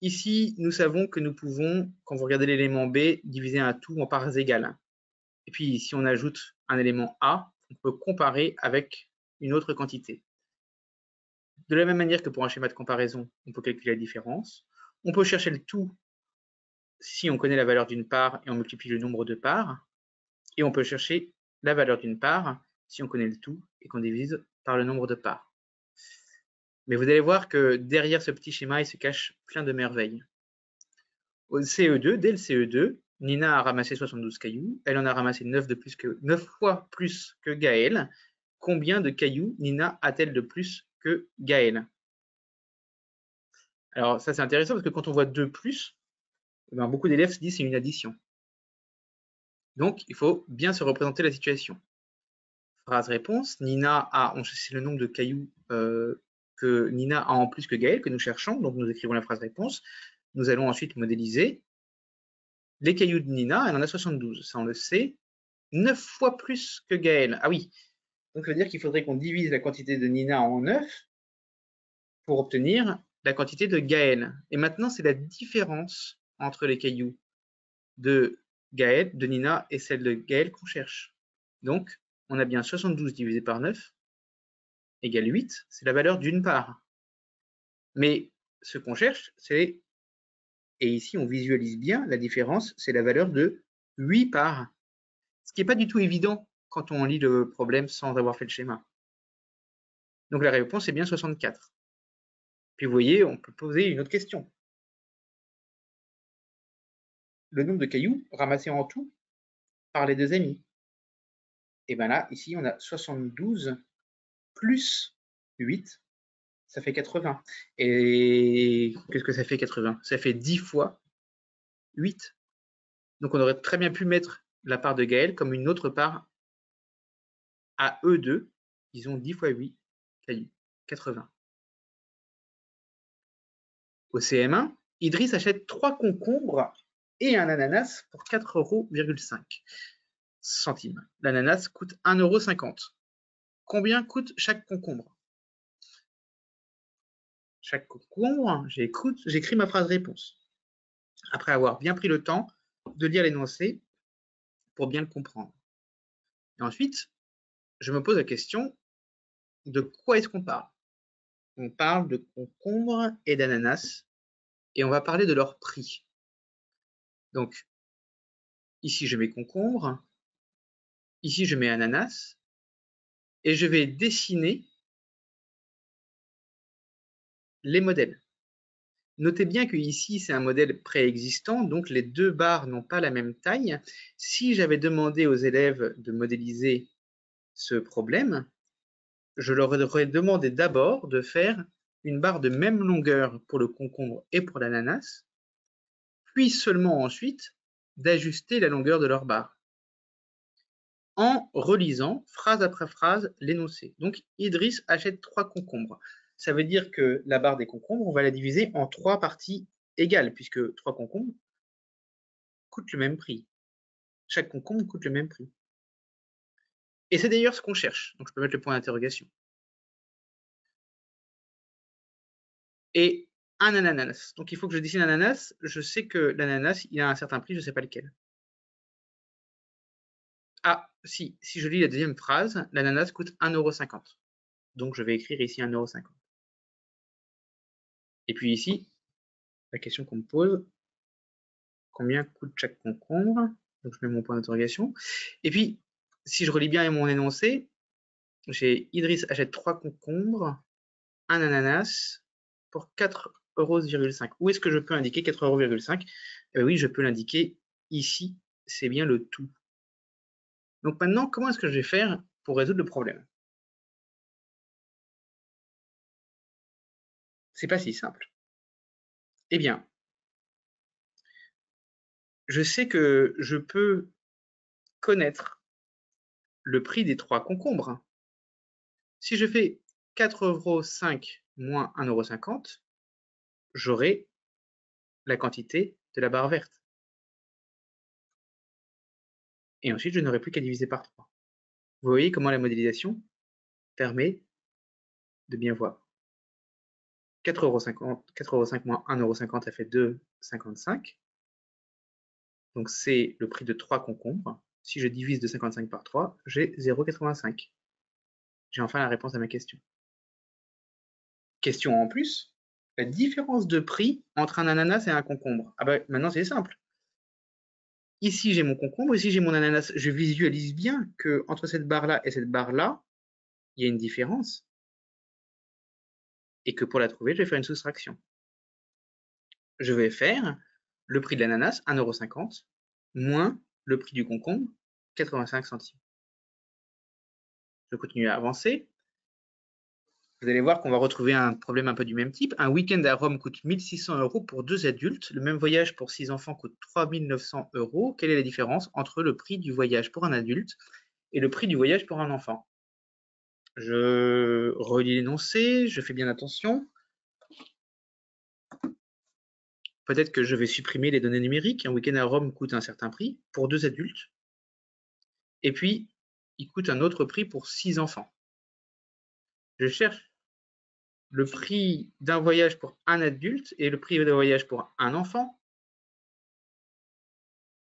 Ici, nous savons que nous pouvons, quand vous regardez l'élément B, diviser un tout en parts égales. Et puis, si on ajoute un élément A, on peut comparer avec une autre quantité. De la même manière que pour un schéma de comparaison, on peut calculer la différence. On peut chercher le tout si on connaît la valeur d'une part et on multiplie le nombre de parts. Et on peut chercher la valeur d'une part si on connaît le tout et qu'on divise par le nombre de parts. Mais vous allez voir que derrière ce petit schéma, il se cache plein de merveilles. Au CE2, dès le CE2, Nina a ramassé 72 cailloux. Elle en a ramassé 9 fois plus que Gaël. Combien de cailloux Nina a-t-elle de plus que Gaël? Alors ça c'est intéressant parce que quand on voit 2 plus, ben, beaucoup d'élèves se disent c'est une addition. Donc il faut bien se représenter la situation. Phrase-réponse, Nina a, c'est le nombre de cailloux que Nina a en plus que Gaël que nous cherchons, donc nous écrivons la phrase-réponse. Nous allons ensuite modéliser. Les cailloux de Nina, elle en a 72, ça on le sait. 9 fois plus que Gaël. Ah oui, donc ça veut dire qu'il faudrait qu'on divise la quantité de Nina en 9 pour obtenir la quantité de Gaël. Et maintenant, c'est la différence entre les cailloux de Gaël, de Nina et celle de Gaël qu'on cherche. Donc, on a bien 72 divisé par 9 égale 8, c'est la valeur d'une part. Mais ce qu'on cherche, c'est, et ici on visualise bien la différence, c'est la valeur de 8 parts. Ce qui n'est pas du tout évident quand on lit le problème sans avoir fait le schéma. Donc la réponse est bien 64. Puis vous voyez, on peut poser une autre question. Le nombre de cailloux ramassés en tout par les deux amis. Et bien là, ici, on a 72 plus 8, ça fait 80. Et qu'est-ce que ça fait 80? Ça fait 10 fois 8. Donc on aurait très bien pu mettre la part de Gaël comme une autre part à eux deux. Ils ont 10 fois 8 cailloux, 80. Au CM1, Idriss achète 3 concombres et un ananas pour 4,5 €. L'ananas coûte 1,50 €. Combien coûte chaque concombre? Chaque concombre, j'écris ma phrase réponse. Après avoir bien pris le temps de lire l'énoncé pour bien le comprendre. Et ensuite, je me pose la question, de quoi est-ce qu'on parle? On parle de concombre et d'ananas, et on va parler de leur prix. Donc, ici je mets concombre, ici je mets ananas, et je vais dessiner les modèles. Notez bien que ici c'est un modèle préexistant, donc les deux barres n'ont pas la même taille. Si j'avais demandé aux élèves de modéliser ce problème, je leur aurais demandé d'abord de faire une barre de même longueur pour le concombre et pour l'ananas, puis seulement ensuite d'ajuster la longueur de leur barre en relisant phrase après phrase l'énoncé. Donc Idriss achète 3 concombres. Ça veut dire que la barre des concombres, on va la diviser en 3 parties égales, puisque 3 concombres coûtent le même prix. Chaque concombre coûte le même prix. Et c'est d'ailleurs ce qu'on cherche. Donc je peux mettre le point d'interrogation. Et un ananas. Donc il faut que je dessine un ananas. Je sais que l'ananas, il a un certain prix, je ne sais pas lequel. Ah, si je lis la deuxième phrase, l'ananas coûte 1,50 €. Donc je vais écrire ici 1,50 €. Et puis ici, la question qu'on me pose, combien coûte chaque concombre? Donc je mets mon point d'interrogation. Et puis, si je relis bien mon énoncé, j'ai Idriss achète 3 concombres, un ananas pour 4,5 €. Où est-ce que je peux indiquer 4,5 €? Oui, je peux l'indiquer ici, c'est bien le tout. Donc maintenant, comment est-ce que je vais faire pour résoudre le problème? C'est pas si simple. Eh bien, je sais que je peux connaître le prix des 3 concombres. Si je fais 4,5 € moins 1,50 €, j'aurai la quantité de la barre verte. Et ensuite, je n'aurai plus qu'à diviser par 3. Vous voyez comment la modélisation permet de bien voir. 4,50 4,05 moins 1,50 €, ça fait 2,55 €. Donc, c'est le prix de 3 concombres. Si je divise 2,55 par 3, j'ai 0,85. J'ai enfin la réponse à ma question. Question en plus, la différence de prix entre un ananas et un concombre. Ah bah maintenant c'est simple. Ici j'ai mon concombre, ici j'ai mon ananas. Je visualise bien que entre cette barre-là et cette barre-là, il y a une différence. Et que pour la trouver, je vais faire une soustraction. Je vais faire le prix de l'ananas, 1,50 €, moins le prix du concombre, 85 centimes. Je continue à avancer. Vous allez voir qu'on va retrouver un problème un peu du même type. Un week-end à Rome coûte 1 600 € pour 2 adultes. Le même voyage pour 6 enfants coûte 3 900 €. Quelle est la différence entre le prix du voyage pour un adulte et le prix du voyage pour un enfant? Je relis l'énoncé, je fais bien attention. Peut-être que je vais supprimer les données numériques. Un week-end à Rome coûte un certain prix pour 2 adultes. Et puis, il coûte un autre prix pour 6 enfants. Je cherche le prix d'un voyage pour un adulte et le prix d'un voyage pour un enfant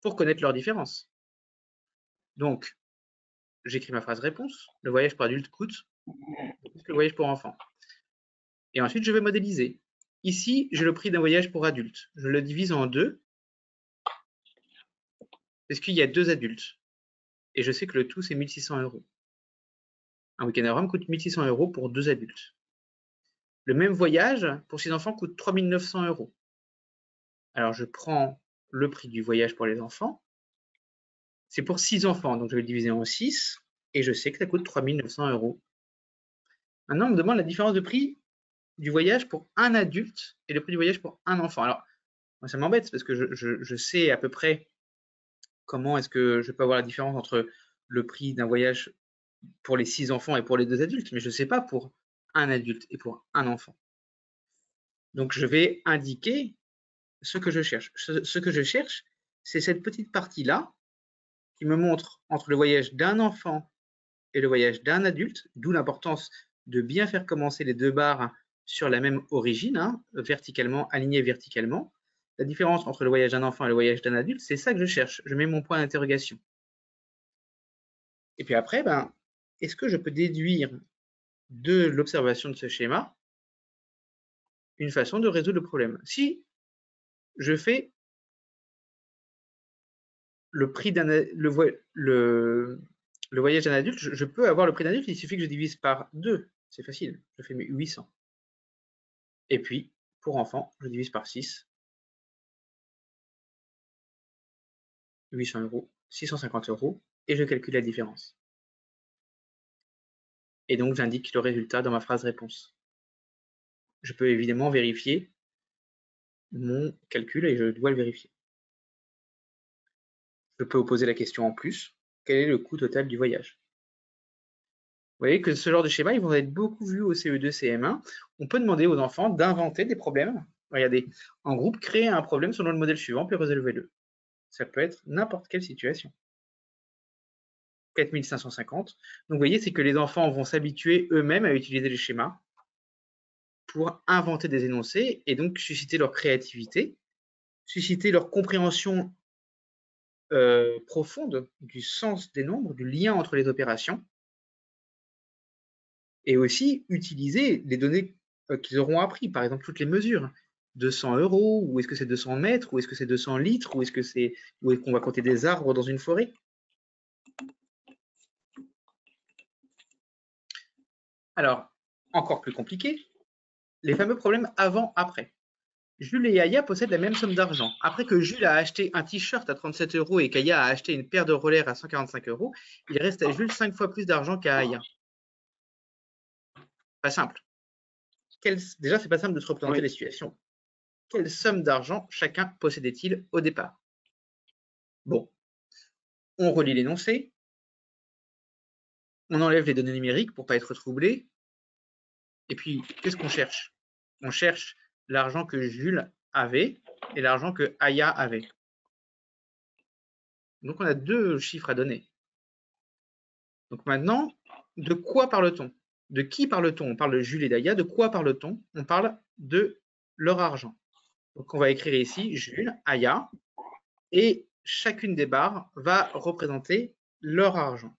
pour connaître leurs différences. Donc, j'écris ma phrase réponse. Le voyage pour adulte coûte plus que le voyage pour enfant. Et ensuite, je vais modéliser. Ici, j'ai le prix d'un voyage pour adulte. Je le divise en deux parce qu'il y a 2 adultes. Et je sais que le tout, c'est 1 600 €. Un week-end à Rome coûte 1 600 € pour 2 adultes. Le même voyage pour 6 enfants coûte 3 900 €. Alors, je prends le prix du voyage pour les enfants. C'est pour 6 enfants, donc je vais le diviser en 6. Et je sais que ça coûte 3 900 €. Maintenant, on me demande la différence de prix du voyage pour un adulte et le prix du voyage pour un enfant. Alors, moi, ça m'embête parce que je sais à peu près comment est-ce que je peux avoir la différence entre le prix d'un voyage pour les 6 enfants et pour les 2 adultes, mais je ne sais pas pour un adulte et pour un enfant. Donc, je vais indiquer ce que je cherche. Ce que je cherche, c'est cette petite partie-là qui me montre entre le voyage d'un enfant et le voyage d'un adulte, d'où l'importance de bien faire commencer les deux barres sur la même origine, hein, verticalement, alignées verticalement. La différence entre le voyage d'un enfant et le voyage d'un adulte, c'est ça que je cherche. Je mets mon point d'interrogation. Et puis après, est-ce que je peux déduire de l'observation de ce schéma une façon de résoudre le problème? Si je fais le prix d'un le voyage d'un adulte, je peux avoir le prix d'un adulte, il suffit que je divise par 2. C'est facile, je fais 800. Et puis, pour enfants, je divise par 6. 800 €, 650 €, et je calcule la différence. Et donc, j'indique le résultat dans ma phrase réponse. Je peux évidemment vérifier mon calcul et je dois le vérifier. Je peux poser la question en plus, quel est le coût total du voyage? Vous voyez que ce genre de schéma, ils vont être beaucoup vus au CE2, CM1. On peut demander aux enfants d'inventer des problèmes. Regardez, en groupe, créer un problème selon le modèle suivant, puis résolvez-le. Ça peut être n'importe quelle situation. 4550. Donc, vous voyez, c'est que les enfants vont s'habituer eux-mêmes à utiliser les schémas pour inventer des énoncés et donc susciter leur créativité, susciter leur compréhension profonde du sens des nombres, du lien entre les opérations, et aussi utiliser les données qu'ils auront appris, par exemple toutes les mesures. 200 €, ou est-ce que c'est 200 mètres, ou est-ce que c'est 200 litres, ou est-ce qu'on va compter des arbres dans une forêt? Alors, encore plus compliqué, les fameux problèmes avant-après. Jules et Aya possèdent la même somme d'argent. Après que Jules a acheté un t-shirt à 37 € et qu'Aya a acheté une paire de rollers à 145 €, il reste à Jules 5 fois plus d'argent qu'à Aya. Pas simple. Déjà, c'est pas simple de se représenter les situations. Quelle somme d'argent chacun possédait-il au départ? Bon, on relit l'énoncé, on enlève les données numériques pour ne pas être troublé, et puis qu'est-ce qu'on cherche? On cherche l'argent que Jules avait et l'argent que Aya avait. Donc on a deux chiffres à donner. Donc maintenant, de quoi parle-t-on? De qui parle-t-on? On parle de Jules et d'Aya. De quoi parle-t-on? On parle de leur argent. Donc, on va écrire ici Jules, Aya, et chacune des barres va représenter leur argent.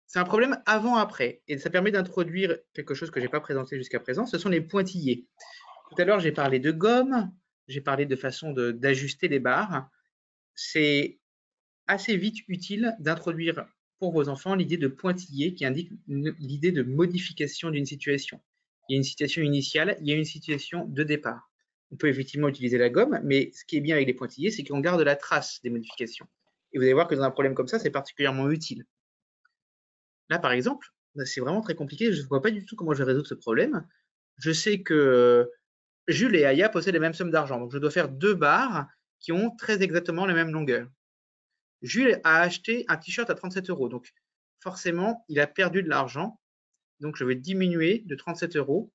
C'est un problème avant-après, et ça permet d'introduire quelque chose que je n'ai pas présenté jusqu'à présent, ce sont les pointillés. Tout à l'heure, j'ai parlé de gomme, j'ai parlé de façon d'ajuster les barres. C'est assez vite utile d'introduire pour vos enfants l'idée de pointillé qui indique l'idée de modification d'une situation. Il y a une situation initiale, il y a une situation de départ. On peut effectivement utiliser la gomme, mais ce qui est bien avec les pointillés, c'est qu'on garde la trace des modifications. Et vous allez voir que dans un problème comme ça, c'est particulièrement utile. Là, par exemple, c'est vraiment très compliqué, je ne vois pas du tout comment je vais résoudre ce problème. Je sais que Jules et Aya possèdent les mêmes sommes d'argent, donc je dois faire deux barres qui ont très exactement la même longueur. Jules a acheté un t-shirt à 37 €, donc forcément, il a perdu de l'argent, donc je vais diminuer de 37 €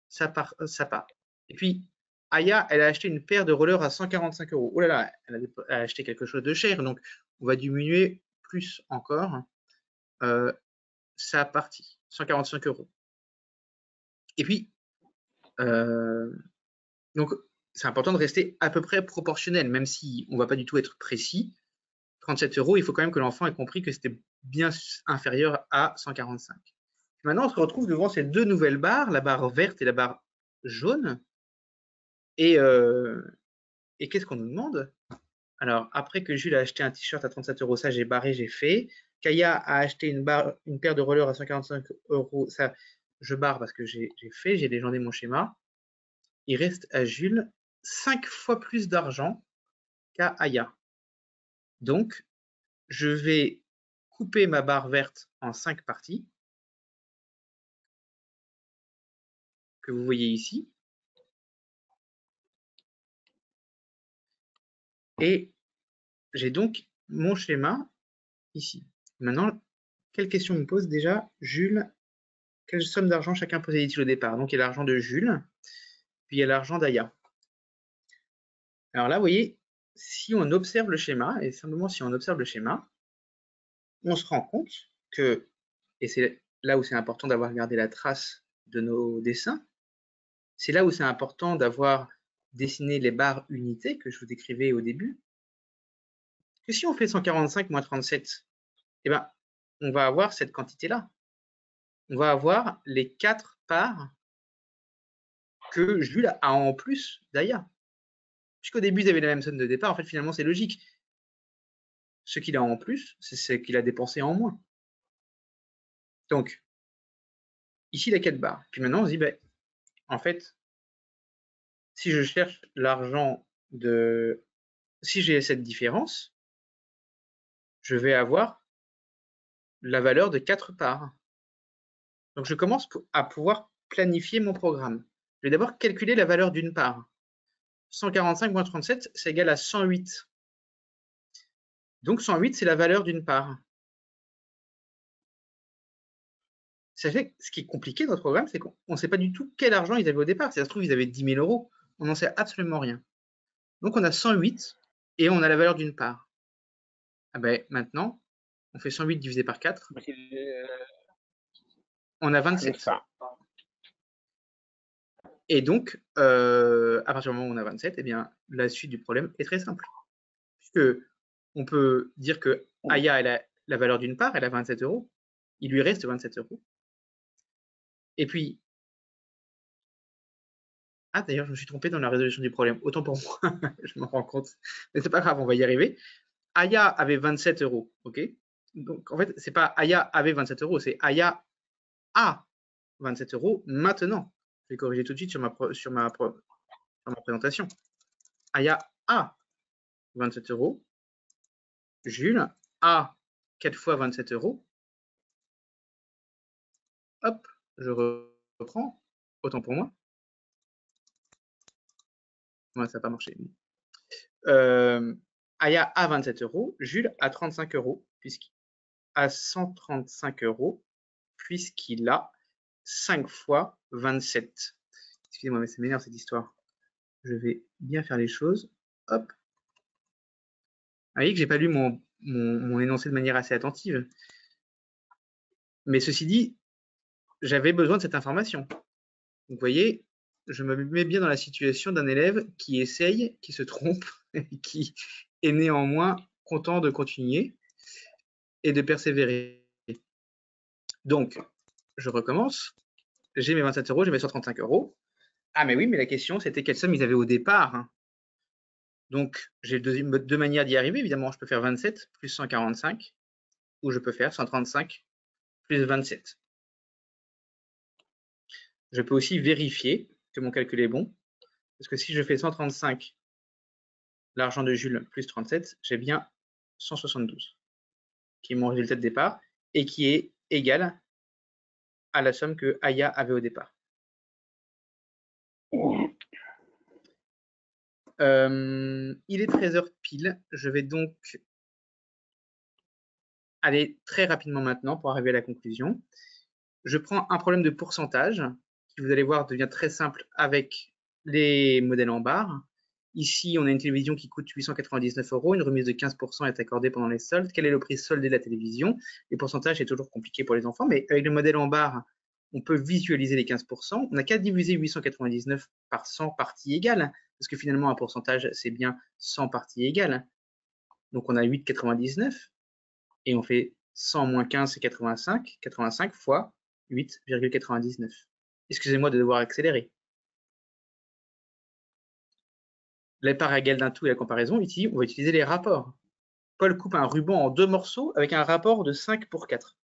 sa part. Et puis, Aya, elle a acheté une paire de rollers à 145 €. Oh là là, elle a acheté quelque chose de cher, donc on va diminuer plus encore sa partie, 145 €. Et puis, donc c'est important de rester à peu près proportionnel, même si on ne va pas du tout être précis. 37 €, il faut quand même que l'enfant ait compris que c'était bien inférieur à 145. Maintenant, on se retrouve devant ces deux nouvelles barres, la barre verte et la barre jaune. Et qu'est-ce qu'on nous demande? Alors, après que Jules a acheté un t-shirt à 37 €, ça j'ai barré, j'ai fait. Kaya a acheté une paire de rollers à 145 €, ça je barre parce que j'ai fait, j'ai légendé mon schéma. Il reste à Jules 5 fois plus d'argent qu'à Aya. Donc, je vais couper ma barre verte en 5 parties, que vous voyez ici. Et j'ai donc mon schéma ici. Maintenant, quelle question me pose déjà Jules? Quelle somme d'argent chacun possédait-il au départ? Donc, il y a l'argent de Jules, puis il y a l'argent d'Aya. Alors là, vous voyez, si on observe le schéma, et simplement si on observe le schéma, on se rend compte que, et c'est là où c'est important d'avoir gardé la trace de nos dessins, c'est là où c'est important d'avoir dessiné les barres unités que je vous décrivais au début, que si on fait 145 moins 37, eh ben, on va avoir cette quantité-là. On va avoir les 4 parts que Jules a en plus d'Aya. Puisqu'au début, ils avaient la même somme de départ, en fait, finalement, c'est logique. Ce qu'il a en plus, c'est ce qu'il a dépensé en moins. Donc, ici, il a 4 barres. Puis maintenant, on se dit, ben, en fait, si je cherche l'argent de... Si j'ai cette différence, je vais avoir la valeur de 4 parts. Donc, je commence à pouvoir planifier mon programme. Je vais d'abord calculer la valeur d'une part. 145 moins 37, c'est égal à 108. Donc, 108, c'est la valeur d'une part. Ça fait ce qui est compliqué dans notre programme, c'est qu'on ne sait pas du tout quel argent ils avaient au départ. Si ça se trouve, ils avaient 10 000 €. On n'en sait absolument rien. Donc, on a 108 et on a la valeur d'une part. Ah ben, maintenant, on fait 108 divisé par 4. On a 27. Et donc, à partir du moment où on a 27, eh bien, la suite du problème est très simple. Puisque on peut dire que Aya, elle a la valeur d'une part, elle a 27 €. Il lui reste 27 €. Et puis, ah d'ailleurs, je me suis trompé dans la résolution du problème. Autant pour moi, je me rends compte. Mais c'est pas grave, on va y arriver. Aya avait 27 €, ok? Donc en fait, c'est pas Aya avait 27 €, c'est Aya a 27 € maintenant. Je vais corriger tout de suite sur ma présentation. Aya a 27 €. Jules a 4 fois 27 €. Hop, je reprends. Autant pour moi. Ouais, ça n'a pas marché. Aya a 27 €. Jules a 35 €, puisqu'il a 135 €, puisqu'il a 5 fois 27. Excusez-moi, mais ça m'énerve cette histoire. Je vais bien faire les choses. Hop. Vous voyez que j'ai pas lu mon énoncé de manière assez attentive. Mais ceci dit, j'avais besoin de cette information. Donc, vous voyez, je me mets bien dans la situation d'un élève qui essaye, qui se trompe, et qui est néanmoins content de continuer et de persévérer. Donc, je recommence. J'ai mes 27 €, j'ai mes 135 €. Ah, mais oui, mais la question, c'était quelle somme ils avaient au départ, hein. Donc, j'ai deux manières d'y arriver. Évidemment, je peux faire 27 plus 145, ou je peux faire 135 plus 27. Je peux aussi vérifier que mon calcul est bon, parce que si je fais 135, l'argent de Jules, plus 37, j'ai bien 172, qui est mon résultat de départ, et qui est égal à la somme que Aya avait au départ. Il est 13h pile, je vais donc aller très rapidement maintenant pour arriver à la conclusion. Je prends un problème de pourcentage, qui vous allez voir devient très simple avec les modèles en barre. Ici, on a une télévision qui coûte 899 €, une remise de 15% est accordée pendant les soldes. Quel est le prix soldé de la télévision? Les pourcentages, c'est toujours compliqué pour les enfants, mais avec le modèle en barre, on peut visualiser les 15%. On n'a qu'à diviser 899 par 100 parties égales, parce que finalement, un pourcentage, c'est bien 100 parties égales. Donc, on a 8,99, et on fait 100 moins 15, c'est 85. 85 fois 8,99. Excusez-moi de devoir accélérer. La part égale d'un tout et la comparaison, ici, on va utiliser les rapports. Paul coupe un ruban en 2 morceaux avec un rapport de 5 pour 4.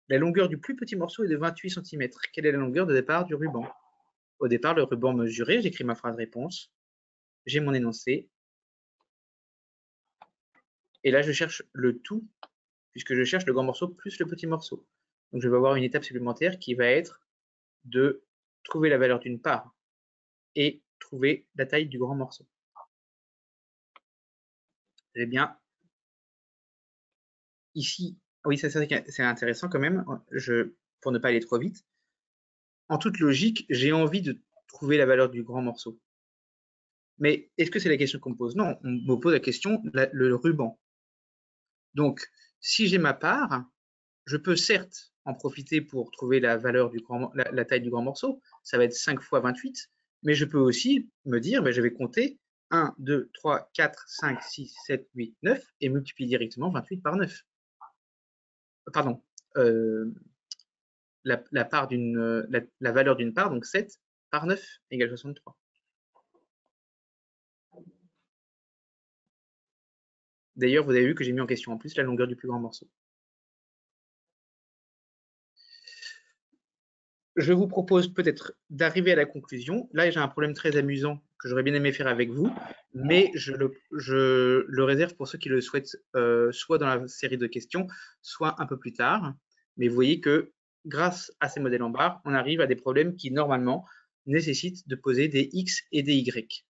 La longueur du plus petit morceau est de 28 cm. Quelle est la longueur de départ du ruban? Au départ, le ruban mesuré, j'écris ma phrase réponse, j'ai mon énoncé, et là, je cherche le tout, puisque je cherche le grand morceau plus le petit morceau. Donc, je vais avoir une étape supplémentaire qui va être de trouver la valeur d'une part et trouver la taille du grand morceau. Eh bien, ici, oui, c'est intéressant quand même, pour ne pas aller trop vite. En toute logique, j'ai envie de trouver la valeur du grand morceau. Mais est-ce que c'est la question qu'on me pose? Non, on me pose la question, le ruban. Donc, si j'ai ma part, je peux certes en profiter pour trouver la valeur la taille du grand morceau, ça va être 5 fois 28, mais je peux aussi me dire, ben, je vais compter 1, 2, 3, 4, 5, 6, 7, 8, 9 et multiplier directement 28 par 9. Pardon, la valeur d'une part, donc 7 par 9 égale 63. D'ailleurs, vous avez vu que j'ai mis en question en plus la longueur du plus grand morceau. Je vous propose peut-être d'arriver à la conclusion. Là, j'ai un problème très amusant que j'aurais bien aimé faire avec vous, mais je le réserve pour ceux qui le souhaitent, soit dans la série de questions, soit un peu plus tard. Mais vous voyez que grâce à ces modèles en barre, on arrive à des problèmes qui, normalement, nécessitent de poser des X et des Y.